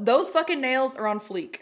Those fucking nails are on fleek.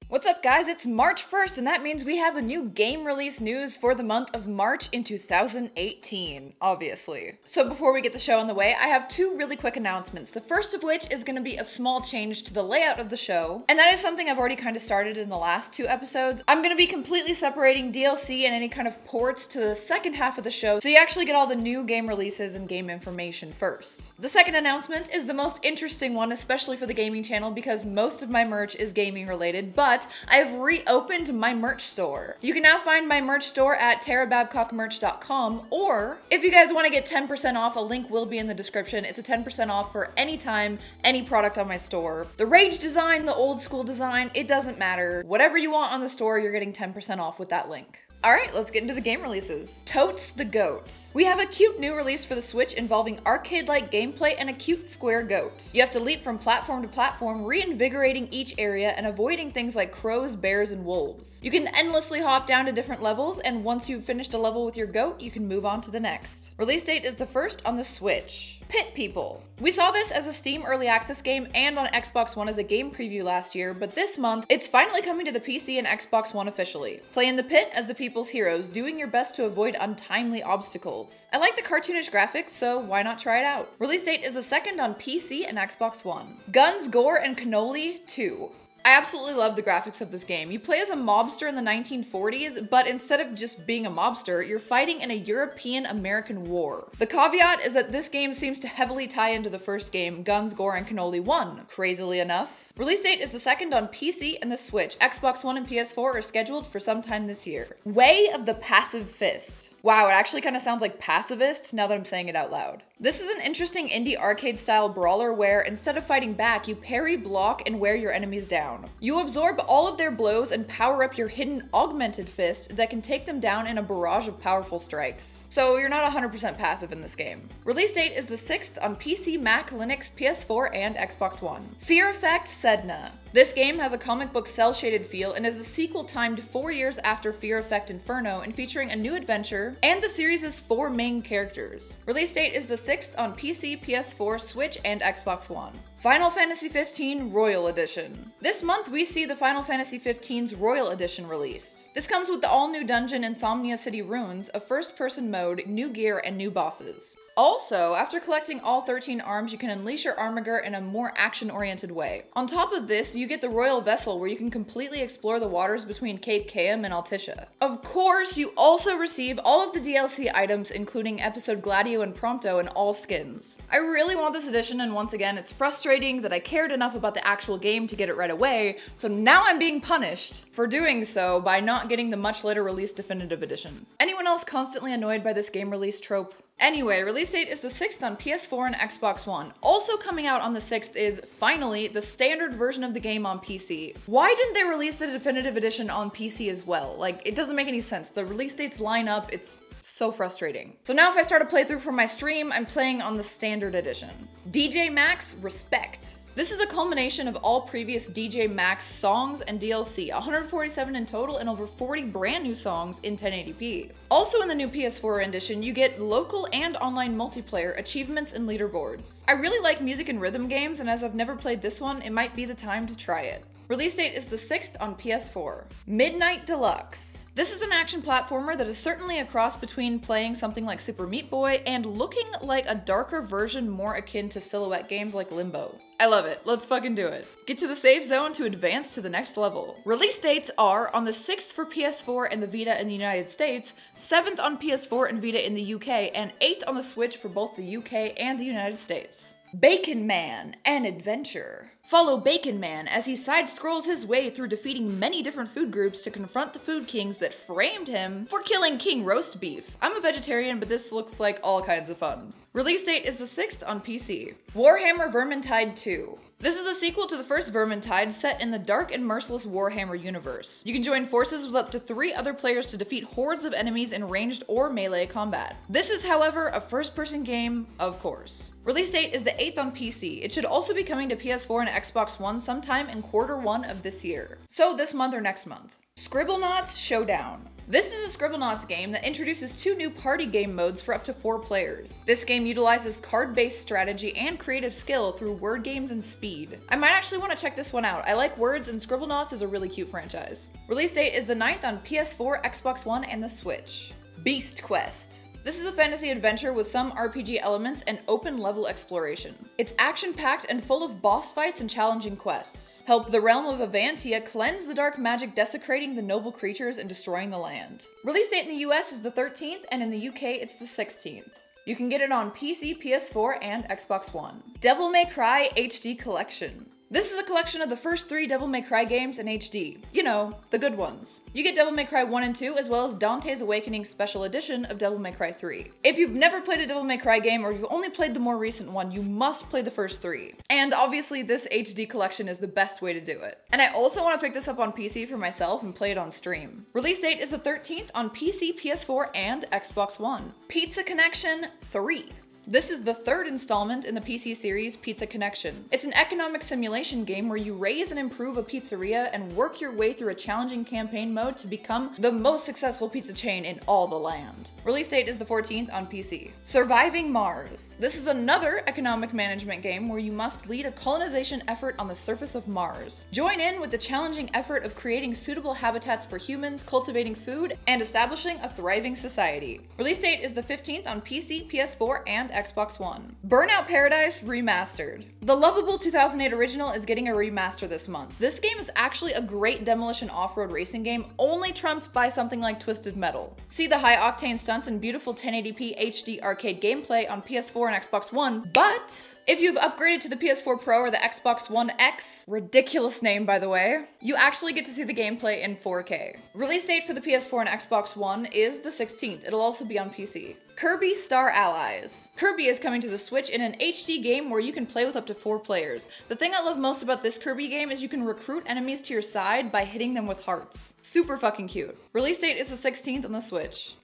What's up, guys? It's March 1st, and that means we have a new game release news for the month of March in 2018, obviously. So before we get the show on the way, I have two really quick announcements. The first of which is going to be a small change to the layout of the show, and that is something I've already kind of started in the last two episodes. I'm going to be completely separating DLC and any kind of ports to the second half of the show, so you actually get all the new game releases and game information first. The second announcement is the most interesting one, especially for the gaming channel, because most of my merch is gaming related, but I have reopened my merch store. You can now find my merch store at tarababcockmerch.com, or if you guys want to get 10% off, a link will be in the description. It's a 10% off for any time, any product on my store. The Rage design, the old school design, it doesn't matter. Whatever you want on the store, you're getting 10% off with that link. Alright, let's get into the game releases. Totes the Goat. We have a cute new release for the Switch involving arcade-like gameplay and a cute square goat. You have to leap from platform to platform, reinvigorating each area and avoiding things like crows, bears, and wolves. You can endlessly hop down to different levels, and once you've finished a level with your goat, you can move on to the next. Release date is the 1st on the Switch. Pit People. We saw this as a Steam Early Access game and on Xbox One as a game preview last year, but this month, it's finally coming to the PC and Xbox One officially. Play in the pit as the people's heroes, doing your best to avoid untimely obstacles. I like the cartoonish graphics, so why not try it out? Release date is the 2nd on PC and Xbox One. Guns, Gore, and Cannoli 2. I absolutely love the graphics of this game. You play as a mobster in the 1940s, but instead of just being a mobster, you're fighting in a European-American war. The caveat is that this game seems to heavily tie into the first game, Guns, Gore, and Cannoli 1, crazily enough. Release date is the 2nd on PC and the Switch. Xbox One and PS4 are scheduled for sometime this year. Way of the Passive Fist. Wow, it actually kind of sounds like pacifist now that I'm saying it out loud. This is an interesting indie arcade-style brawler where, instead of fighting back, you parry, block, and wear your enemies down. You absorb all of their blows and power up your hidden augmented fist that can take them down in a barrage of powerful strikes. So you're not 100% passive in this game. Release date is the 6th on PC, Mac, Linux, PS4, and Xbox One. Fear Effect Sedna. This game has a comic book cel-shaded feel and is a sequel timed 4 years after Fear Effect Inferno and featuring a new adventure and the series' 4 main characters. Release date is the 6th on PC, PS4, Switch, and Xbox One. Final Fantasy XV Royal Edition. This month we see the Final Fantasy XV's Royal Edition released. This comes with the all-new dungeon Insomnia City Ruins, a first-person mode, new gear, and new bosses. Also, after collecting all 13 arms, you can unleash your Armiger in a more action-oriented way. On top of this, you get the Royal Vessel, where you can completely explore the waters between Cape Caim and Altissia. Of course, you also receive all of the DLC items, including Episode Gladio and Prompto and all skins. I really want this edition, and once again, it's frustrating that I cared enough about the actual game to get it right away, so now I'm being punished for doing so by not getting the much later released Definitive Edition. Anyone else constantly annoyed by this game release trope? Anyway, release date is the 6th on PS4 and Xbox One. Also coming out on the 6th is, finally, the standard version of the game on PC. Why didn't they release the Definitive Edition on PC as well? Like, it doesn't make any sense. The release dates line up, it's so frustrating. So now if I start a playthrough for my stream, I'm playing on the standard edition. DJ Max Respect. This is a culmination of all previous DJ Max songs and DLC, 147 in total and over 40 brand new songs in 1080p. Also in the new PS4 edition, you get local and online multiplayer achievements and leaderboards. I really like music and rhythm games, and as I've never played this one, it might be the time to try it. Release date is the 6th on PS4. Midnight Deluxe. This is an action platformer that is certainly a cross between playing something like Super Meat Boy and looking like a darker version more akin to silhouette games like Limbo. I love it. Let's fucking do it. Get to the save zone to advance to the next level. Release dates are on the 6th for PS4 and the Vita in the United States, 7th on PS4 and Vita in the UK, and 8th on the Switch for both the UK and the United States. Bacon Man, an adventure. Follow Bacon Man as he side-scrolls his way through defeating many different food groups to confront the food kings that framed him for killing King Roast Beef. I'm a vegetarian, but this looks like all kinds of fun. Release date is the 6th on PC. Warhammer Vermintide 2. This is a sequel to the first Vermintide set in the dark and merciless Warhammer universe. You can join forces with up to 3 other players to defeat hordes of enemies in ranged or melee combat. This is, however, a first-person game, of course. Release date is the 8th on PC. It should also be coming to PS4 and Xbox One sometime in Q1 of this year. So this month or next month. Scribblenauts Showdown. This is a Scribblenauts game that introduces 2 new party game modes for up to 4 players. This game utilizes card-based strategy and creative skill through word games and speed. I might actually want to check this one out. I like words and Scribblenauts is a really cute franchise. Release date is the 9th on PS4, Xbox One, and the Switch. Beast Quest. This is a fantasy adventure with some RPG elements and open level exploration. It's action-packed and full of boss fights and challenging quests. Help the realm of Avantia cleanse the dark magic desecrating the noble creatures and destroying the land. Release date in the US is the 13th, and in the UK it's the 16th. You can get it on PC, PS4, and Xbox One. Devil May Cry HD Collection. This is a collection of the first 3 Devil May Cry games in HD. You know, the good ones. You get Devil May Cry 1 and 2, as well as Dante's Awakening Special Edition of Devil May Cry 3. If you've never played a Devil May Cry game, or you've only played the more recent one, you must play the first 3. And obviously this HD collection is the best way to do it. And I also want to pick this up on PC for myself and play it on stream. Release date is the 13th on PC, PS4, and Xbox One. Pizza Connection 3. This is the 3rd installment in the PC series Pizza Connection. It's an economic simulation game where you raise and improve a pizzeria and work your way through a challenging campaign mode to become the most successful pizza chain in all the land. Release date is the 14th on PC. Surviving Mars. This is another economic management game where you must lead a colonization effort on the surface of Mars. Join in with the challenging effort of creating suitable habitats for humans, cultivating food, and establishing a thriving society. Release date is the 15th on PC, PS4, and Xbox One. Burnout Paradise Remastered. The lovable 2008 original is getting a remaster this month. This game is actually a great demolition off-road racing game, only trumped by something like Twisted Metal. See the high-octane stunts and beautiful 1080p HD arcade gameplay on PS4 and Xbox One, but if you've upgraded to the PS4 Pro or the Xbox One X, ridiculous name by the way, you actually get to see the gameplay in 4K. Release date for the PS4 and Xbox One is the 16th. It'll also be on PC. Kirby Star Allies. Kirby is coming to the Switch in an HD game where you can play with up to 4 players. The thing I love most about this Kirby game is you can recruit enemies to your side by hitting them with hearts. Super fucking cute. Release date is the 16th on the Switch.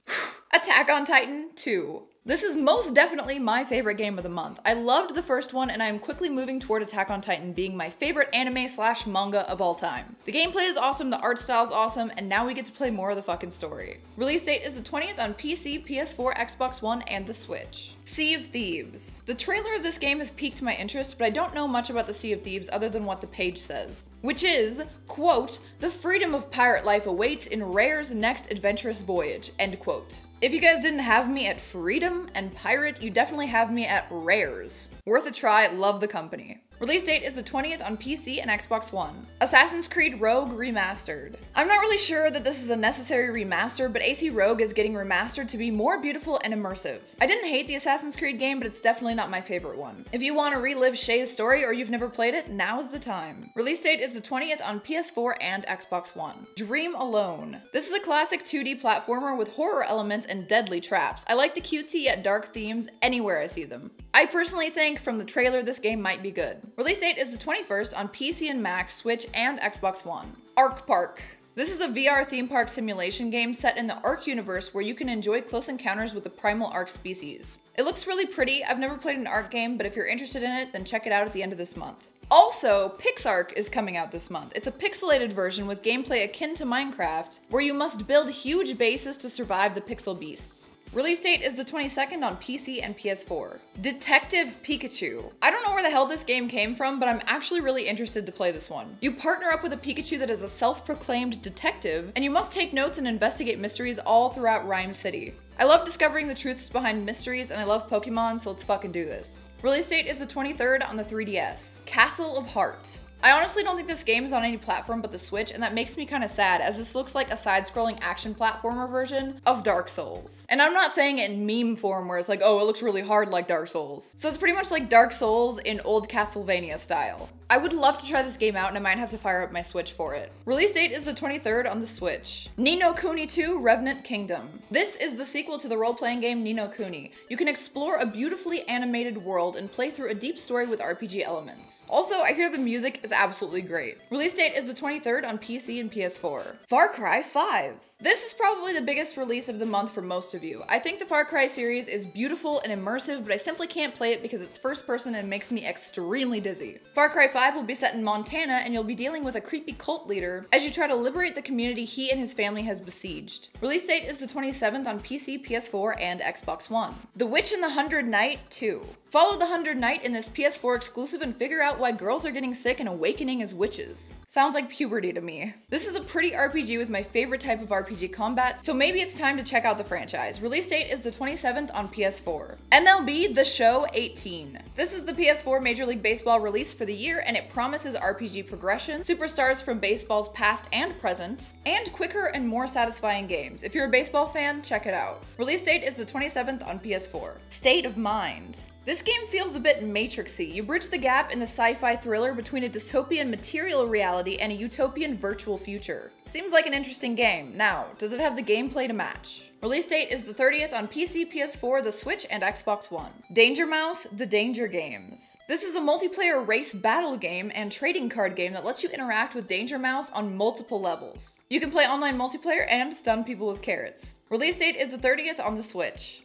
Attack on Titan 2. This is most definitely my favorite game of the month. I loved the first one, and I am quickly moving toward Attack on Titan being my favorite anime/manga of all time. The gameplay is awesome, the art style is awesome, and now we get to play more of the fucking story. Release date is the 20th on PC, PS4, Xbox One, and the Switch. Sea of Thieves. The trailer of this game has piqued my interest, but I don't know much about the Sea of Thieves other than what the page says, which is, quote, "The freedom of pirate life awaits in Rare's next adventurous voyage," end quote. If you guys didn't have me at freedom and pirate, you definitely have me at Rare's. Worth a try, love the company. Release date is the 20th on PC and Xbox One. Assassin's Creed Rogue Remastered. I'm not really sure that this is a necessary remaster, but AC Rogue is getting remastered to be more beautiful and immersive. I didn't hate the Assassin's Creed game, but it's definitely not my favorite one. If you want to relive Shay's story or you've never played it, now's the time. Release date is the 20th on PS4 and Xbox One. Dream Alone. This is a classic 2D platformer with horror elements and deadly traps. I like the cutesy yet dark themes anywhere I see them. I personally think from the trailer this game might be good. Release date is the 21st on PC and Mac, Switch, and Xbox One. Ark Park. This is a VR theme park simulation game set in the Ark universe where you can enjoy close encounters with the primal Ark species. It looks really pretty. I've never played an Ark game, but if you're interested in it, then check it out at the end of this month. Also, PixARK is coming out this month. It's a pixelated version with gameplay akin to Minecraft, where you must build huge bases to survive the pixel beasts. Release date is the 22nd on PC and PS4. Detective Pikachu. I don't know where the hell this game came from, but I'm actually really interested to play this one. You partner up with a Pikachu that is a self-proclaimed detective, and you must take notes and investigate mysteries all throughout Rhyme City. I love discovering the truths behind mysteries, and I love Pokemon, so let's fucking do this. Release date is the 23rd on the 3DS. Castle of Heart. I honestly don't think this game is on any platform but the Switch, and that makes me kind of sad, as this looks like a side-scrolling action platformer version of Dark Souls. And I'm not saying it in meme form where it's like, oh, it looks really hard like Dark Souls. So it's pretty much like Dark Souls in old Castlevania style. I would love to try this game out, and I might have to fire up my Switch for it. Release date is the 23rd on the Switch. Ni no Kuni 2 Revenant Kingdom. This is the sequel to the role-playing game Ni no Kuni. You can explore a beautifully animated world and play through a deep story with RPG elements. Also, I hear the music is absolutely great. Release date is the 23rd on PC and PS4. Far Cry 5. This is probably the biggest release of the month for most of you. I think the Far Cry series is beautiful and immersive, but I simply can't play it because it's first person and makes me extremely dizzy. Far Cry 5 will be set in Montana, and you'll be dealing with a creepy cult leader as you try to liberate the community he and his family has besieged. Release date is the 27th on PC, PS4, and Xbox One. The Witch and the 100 Knight 2. Follow the 100 Knight in this PS4 exclusive and figure out why girls are getting sick and awakening as witches. Sounds like puberty to me. This is a pretty RPG with my favorite type of RPG combat, so maybe it's time to check out the franchise. Release date is the 27th on PS4. MLB The Show 18. This is the PS4 Major League Baseball release for the year, and it promises RPG progression, superstars from baseball's past and present, and quicker and more satisfying games. If you're a baseball fan, check it out. Release date is the 27th on PS4. State of Mind. This game feels a bit Matrixy. You bridge the gap in the sci-fi thriller between a dystopian material reality and a utopian virtual future. Seems like an interesting game. Now, does it have the gameplay to match? Release date is the 30th on PC, PS4, the Switch, and Xbox One. Danger Mouse: The Danger Games. This is a multiplayer race battle game and trading card game that lets you interact with Danger Mouse on multiple levels. You can play online multiplayer and stun people with carrots. Release date is the 30th on the Switch.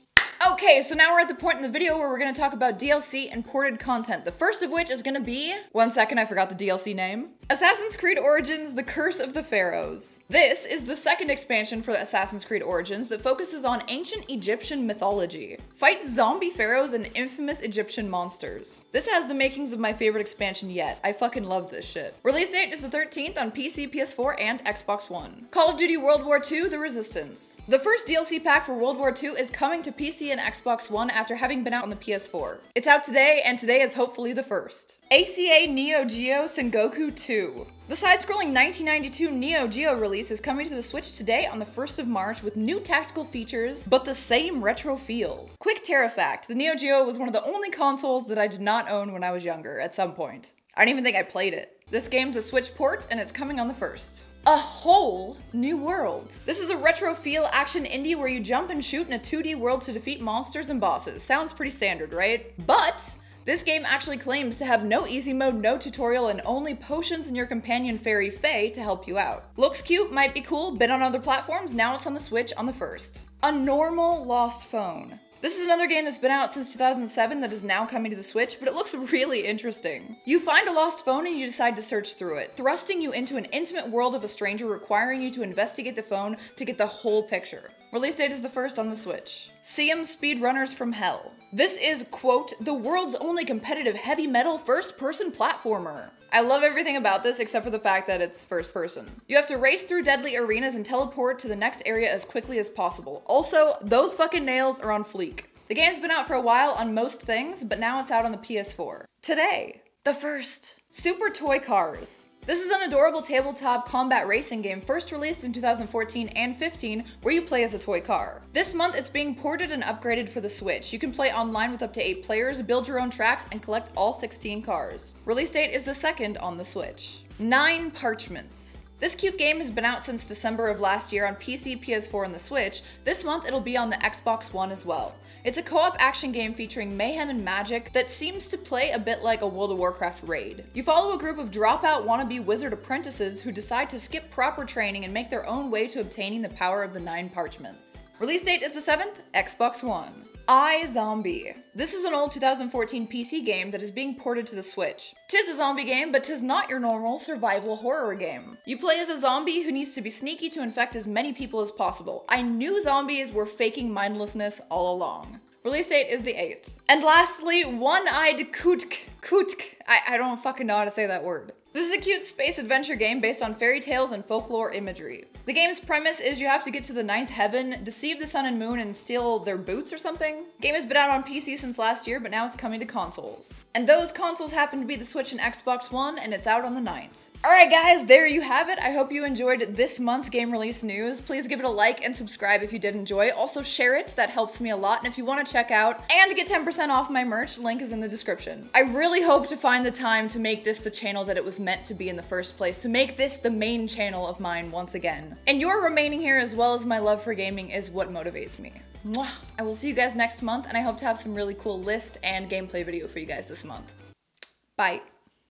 Okay, so now we're at the point in the video where we're gonna talk about DLC and ported content. The first of which is gonna be, one second, I forgot the DLC name. Assassin's Creed Origins: The Curse of the Pharaohs. This is the second expansion for Assassin's Creed Origins that focuses on ancient Egyptian mythology. Fight zombie pharaohs and infamous Egyptian monsters. This has the makings of my favorite expansion yet. I fucking love this shit. Release date is the 13th on PC, PS4, and Xbox One. Call of Duty World War II: The Resistance. The first DLC pack for World War II is coming to PC and Xbox One after having been out on the PS4. It's out today, and today is hopefully the first. ACA Neo Geo Sengoku 2. The side-scrolling 1992 Neo Geo release is coming to the Switch today on the 1st of March with new tactical features, but the same retro feel. Quick Terra fact, the Neo Geo was one of the only consoles that I did not own when I was younger at some point. I don't even think I played it. This game's a Switch port, and it's coming on the 1st. A Whole New World. This is a retro feel action indie where you jump and shoot in a 2D world to defeat monsters and bosses. Sounds pretty standard, right? But this game actually claims to have no easy mode, no tutorial, and only potions and your companion fairy Faye to help you out. Looks cute, might be cool, been on other platforms, now it's on the Switch on the 1st. A Normal Lost Phone. This is another game that's been out since 2007 that is now coming to the Switch, but it looks really interesting. You find a lost phone and you decide to search through it, thrusting you into an intimate world of a stranger requiring you to investigate the phone to get the whole picture. Release date is the 1st on the Switch. CM Speedrunners from Hell. This is, quote, the world's only competitive heavy metal first-person platformer. I love everything about this except for the fact that it's first person. You have to race through deadly arenas and teleport to the next area as quickly as possible. Also, those fucking nails are on fleek. The game's been out for a while on most things, but now it's out on the PS4. Today, the 1st. Super Toy Cars. This is an adorable tabletop combat racing game first released in 2014 and 15 where you play as a toy car. This month it's being ported and upgraded for the Switch. You can play online with up to 8 players, build your own tracks, and collect all 16 cars. Release date is the 2nd on the Switch. 9 Parchments. This cute game has been out since December of last year on PC, PS4, and the Switch. This month it'll be on the Xbox One as well. It's a co-op action game featuring mayhem and magic that seems to play a bit like a World of Warcraft raid. You follow a group of dropout wannabe wizard apprentices who decide to skip proper training and make their own way to obtaining the power of the 9 Parchments. Release date is the 7th, Xbox One. iZombie. This is an old 2014 PC game that is being ported to the Switch. Tis a zombie game, but tis not your normal survival horror game. You play as a zombie who needs to be sneaky to infect as many people as possible. I knew zombies were faking mindlessness all along. Release date is the 8th. And lastly, One-Eyed Kutk. I don't fucking know how to say that word. This is a cute space adventure game based on fairy tales and folklore imagery. The game's premise is you have to get to the 9th heaven, deceive the sun and moon, and steal their boots or something. Game has been out on PC since last year, but now it's coming to consoles. And those consoles happen to be the Switch and Xbox One, and it's out on the 9th. Alright guys, there you have it. I hope you enjoyed this month's game release news. Please give it a like and subscribe if you did enjoy. Also share it, that helps me a lot. And if you want to check out and get 10% off my merch, link is in the description. I really hope to find the time to make this the channel that it was meant to be in the first place, to make this the main channel of mine once again. And your remaining here as well as my love for gaming is what motivates me. Mwah. I will see you guys next month, and I hope to have some really cool list and gameplay video for you guys this month. Bye.